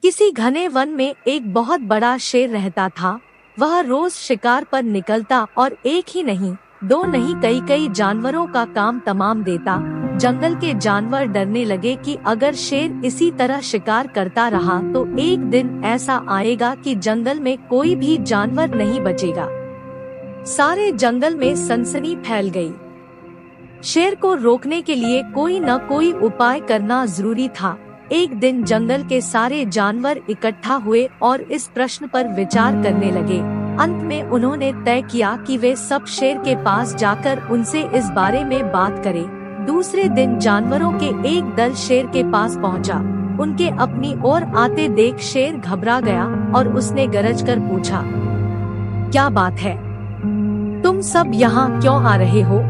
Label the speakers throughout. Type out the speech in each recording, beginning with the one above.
Speaker 1: किसी घने वन में एक बहुत बड़ा शेर रहता था। वह रोज शिकार पर निकलता और एक ही नहीं, दो नहीं, कई कई जानवरों का काम तमाम देता। जंगल के जानवर डरने लगे कि अगर शेर इसी तरह शिकार करता रहा तो एक दिन ऐसा आएगा कि जंगल में कोई भी जानवर नहीं बचेगा। सारे जंगल में सनसनी फैल गई। शेर को रोकने के लिए कोई न कोई उपाय करना जरूरी था। एक दिन जंगल के सारे जानवर इकट्ठा हुए और इस प्रश्न पर विचार करने लगे। अंत में उन्होंने तय किया कि वे सब शेर के पास जाकर उनसे इस बारे में बात करें। दूसरे दिन जानवरों के एक दल शेर के पास पहुंचा। उनके अपनी ओर आते देख शेर घबरा गया और उसने गरज कर पूछा, क्या बात है? तुम सब यहाँ क्यों आ रहे हो?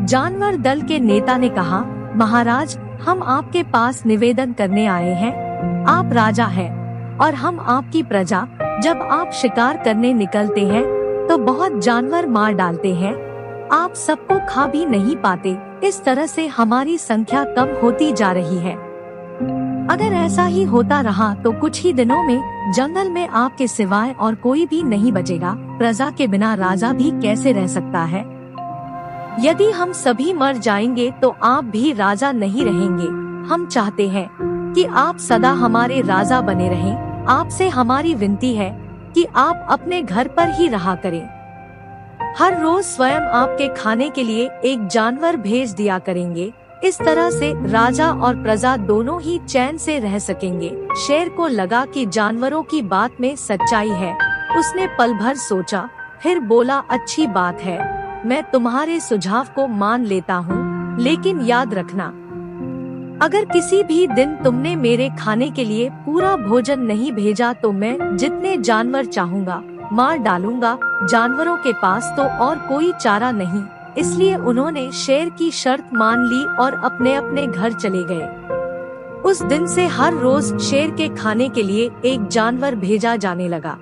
Speaker 1: जानवर दल के नेता ने कहा, महाराज, हम आपके पास निवेदन करने आए हैं। आप राजा हैं और हम आपकी प्रजा। जब आप शिकार करने निकलते हैं तो बहुत जानवर मार डालते हैं। आप सबको खा भी नहीं पाते। इस तरह से हमारी संख्या कम होती जा रही है। अगर ऐसा ही होता रहा तो कुछ ही दिनों में जंगल में आपके सिवाय और कोई भी नहीं बचेगा। प्रजा के बिना राजा भी कैसे रह सकता है? यदि हम सभी मर जाएंगे तो आप भी राजा नहीं रहेंगे। हम चाहते हैं कि आप सदा हमारे राजा बने रहें। आपसे हमारी विनती है कि आप अपने घर पर ही रहा करें। हर रोज स्वयं आपके खाने के लिए एक जानवर भेज दिया करेंगे। इस तरह से राजा और प्रजा दोनों ही चैन से रह सकेंगे। शेर को लगा कि जानवरों की बात में सच्चाई है। उसने पल भर सोचा, फिर बोला, अच्छी बात है, मैं तुम्हारे सुझाव को मान लेता हूँ, लेकिन याद रखना, अगर किसी भी दिन तुमने मेरे खाने के लिए पूरा भोजन नहीं भेजा तो मैं जितने जानवर चाहूँगा मार डालूंगा। जानवरों के पास तो और कोई चारा नहीं, इसलिए उन्होंने शेर की शर्त मान ली और अपने अपने घर चले गए। उस दिन से हर रोज शेर के खाने के लिए एक जानवर भेजा जाने लगा।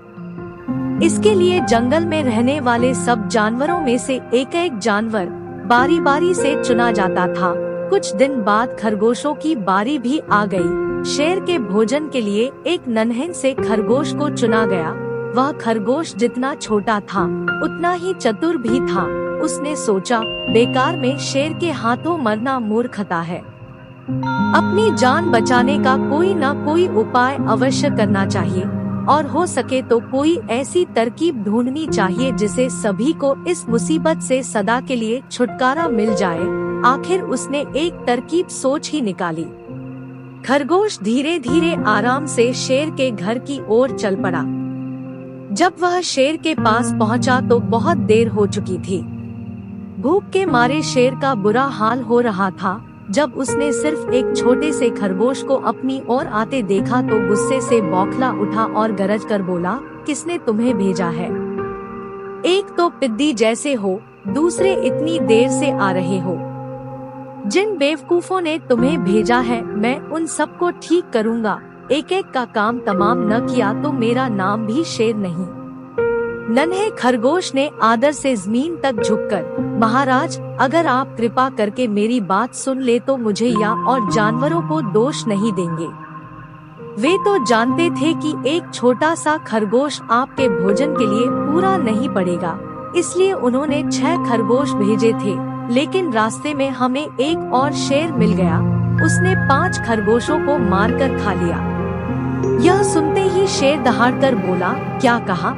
Speaker 1: इसके लिए जंगल में रहने वाले सब जानवरों में से एक एक जानवर बारी बारी से चुना जाता था। कुछ दिन बाद खरगोशों की बारी भी आ गई। शेर के भोजन के लिए एक नन्हे से खरगोश को चुना गया। वह खरगोश जितना छोटा था उतना ही चतुर भी था। उसने सोचा, बेकार में शेर के हाथों मरना मूर्खता है। अपनी जान बचाने का कोई न कोई उपाय अवश्य करना चाहिए और हो सके तो कोई ऐसी तरकीब ढूंढनी चाहिए जिसे सभी को इस मुसीबत से सदा के लिए छुटकारा मिल जाए। आखिर उसने एक तरकीब सोच ही निकाली। खरगोश धीरे धीरे आराम से शेर के घर की ओर चल पड़ा। जब वह शेर के पास पहुंचा तो बहुत देर हो चुकी थी। भूख के मारे शेर का बुरा हाल हो रहा था। जब उसने सिर्फ एक छोटे से खरगोश को अपनी ओर आते देखा तो गुस्से से बौखला उठा और गरज कर बोला, किसने तुम्हें भेजा है? एक तो पिद्दी जैसे हो, दूसरे इतनी देर से आ रहे हो। जिन बेवकूफों ने तुम्हें भेजा है मैं उन सबको ठीक करूंगा। एक एक का काम तमाम न किया तो मेरा नाम भी शेर नहीं। नन्हे खरगोश ने आदर से जमीन तक झुककर, महाराज, अगर आप कृपा करके मेरी बात सुन ले तो मुझे या और जानवरों को दोष नहीं देंगे। वे तो जानते थे कि एक छोटा सा खरगोश आपके भोजन के लिए पूरा नहीं पड़ेगा, इसलिए उन्होंने 6 खरगोश भेजे थे। लेकिन रास्ते में हमें एक और शेर मिल गया। उसने 5 खरगोशों को मारकर खा लिया। यह सुनते ही शेर दहाड़कर बोला, क्या कहा?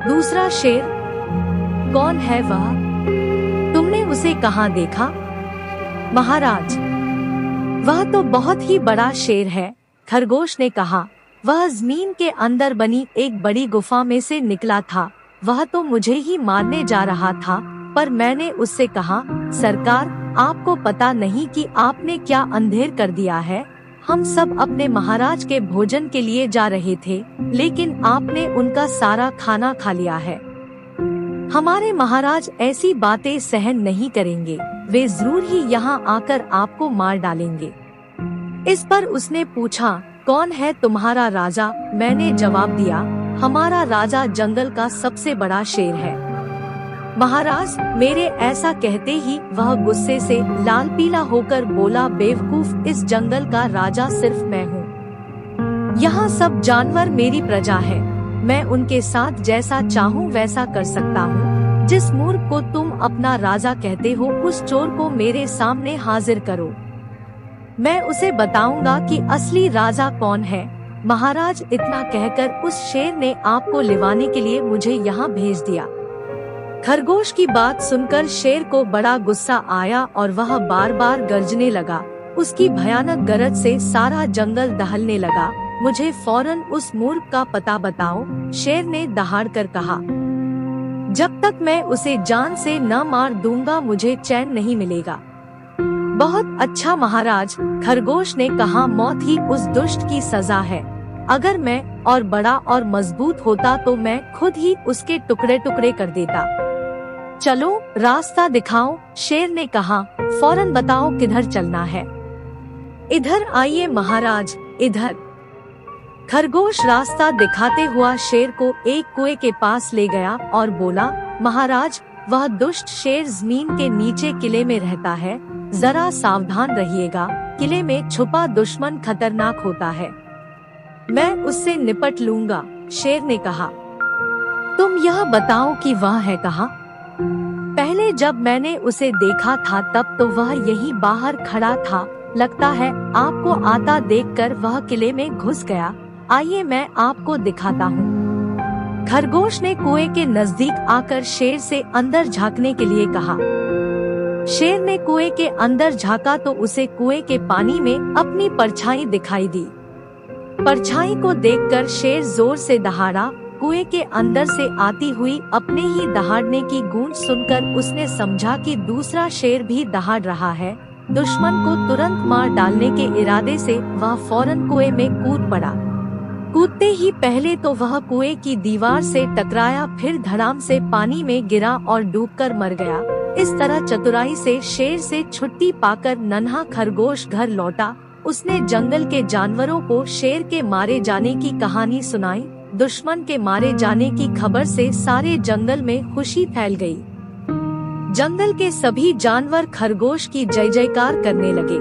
Speaker 1: दूसरा शेर? कौन है वह? तुमने उसे कहाँ देखा? महाराज, वह तो बहुत ही बड़ा शेर है। खरगोश ने कहा, वह जमीन के अंदर बनी एक बड़ी गुफा में से निकला था। वह तो मुझे ही मारने जा रहा था, पर मैंने उससे कहा, सरकार, आपको पता नहीं कि आपने क्या अंधेर कर दिया है। हम सब अपने महाराज के भोजन के लिए जा रहे थे, लेकिन आपने उनका सारा खाना खा लिया है। हमारे महाराज ऐसी बातें सहन नहीं करेंगे। वे जरूर ही यहाँ आकर आपको मार डालेंगे। इस पर उसने पूछा, कौन है तुम्हारा राजा? मैंने जवाब दिया, हमारा राजा जंगल का सबसे बड़ा शेर है। महाराज, मेरे ऐसा कहते ही वह गुस्से से लाल पीला होकर बोला, बेवकूफ, इस जंगल का राजा सिर्फ मैं हूँ। यहाँ सब जानवर मेरी प्रजा है, मैं उनके साथ जैसा चाहूँ वैसा कर सकता हूँ। जिस मूर्ख को तुम अपना राजा कहते हो, उस चोर को मेरे सामने हाजिर करो, मैं उसे बताऊंगा कि असली राजा कौन है। महाराज, इतना कहकर उस शेर ने आपको लिवाने के लिए मुझे यहाँ भेज दिया। खरगोश की बात सुनकर शेर को बड़ा गुस्सा आया और वह बार बार गरजने लगा। उसकी भयानक गरज से सारा जंगल दहलने लगा। मुझे फौरन उस मूर्ख का पता बताओ, शेर ने दहाड़ कर कहा। जब तक मैं उसे जान से न मार दूंगा मुझे चैन नहीं मिलेगा। बहुत अच्छा महाराज, खरगोश ने कहा, मौत ही उस दुष्ट की सजा है। अगर मैं और बड़ा और मजबूत होता तो मैं खुद ही उसके टुकड़े टुकड़े कर देता। चलो रास्ता दिखाओ, शेर ने कहा। फौरन बताओ किधर चलना है। इधर आइए महाराज, इधर। खरगोश रास्ता दिखाते हुआ शेर को एक कुएं के पास ले गया और बोला, महाराज, वह दुष्ट शेर जमीन के नीचे किले में रहता है, जरा सावधान रहिएगा। किले में छुपा दुश्मन खतरनाक होता है, मैं उससे निपट लूंगा, शेर ने कहा। तुम यह बताओ कि वह है कहाँ? पहले जब मैंने उसे देखा था तब तो वह यहीं बाहर खड़ा था। लगता है आपको आता देखकर वह किले में घुस गया। आइए मैं आपको दिखाता हूँ। खरगोश ने कुएं के नजदीक आकर शेर से अंदर झांकने के लिए कहा। शेर ने कुएं के अंदर झांका तो उसे कुएं के पानी में अपनी परछाई दिखाई दी। परछाई को देखकर शेर जोर से दहाड़ा। कुएं के अंदर से आती हुई अपने ही दहाड़ने की गूंज सुनकर उसने समझा कि दूसरा शेर भी दहाड़ रहा है। दुश्मन को तुरंत मार डालने के इरादे से वह फौरन कुएं में कूद पड़ा। कूदते ही पहले तो वह कुएं की दीवार से टकराया, फिर धड़ाम से पानी में गिरा और डूबकर मर गया। इस तरह चतुराई से शेर से छुट्टी पाकर नन्हा खरगोश घर लौटा। उसने जंगल के जानवरों को शेर के मारे जाने की कहानी सुनाई। दुश्मन के मारे जाने की खबर से सारे जंगल में खुशी फैल गई। जंगल के सभी जानवर खरगोश की जय जयकार करने लगे।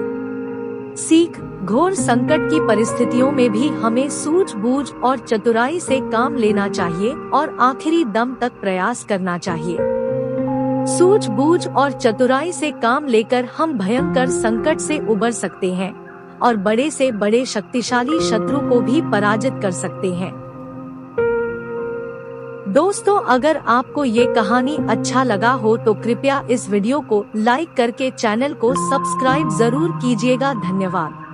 Speaker 1: सीख, घोर संकट की परिस्थितियों में भी हमें सूझबूझ और चतुराई से काम लेना चाहिए और आखिरी दम तक प्रयास करना चाहिए। सूझबूझ और चतुराई से काम लेकर हम भयंकर संकट से उबर सकते हैं और बड़े से बड़े शक्तिशाली शत्रु को भी पराजित कर सकते हैं। दोस्तों, अगर आपको ये कहानी अच्छा लगा हो तो कृपया इस वीडियो को लाइक करके चैनल को सब्सक्राइब जरूर कीजिएगा। धन्यवाद।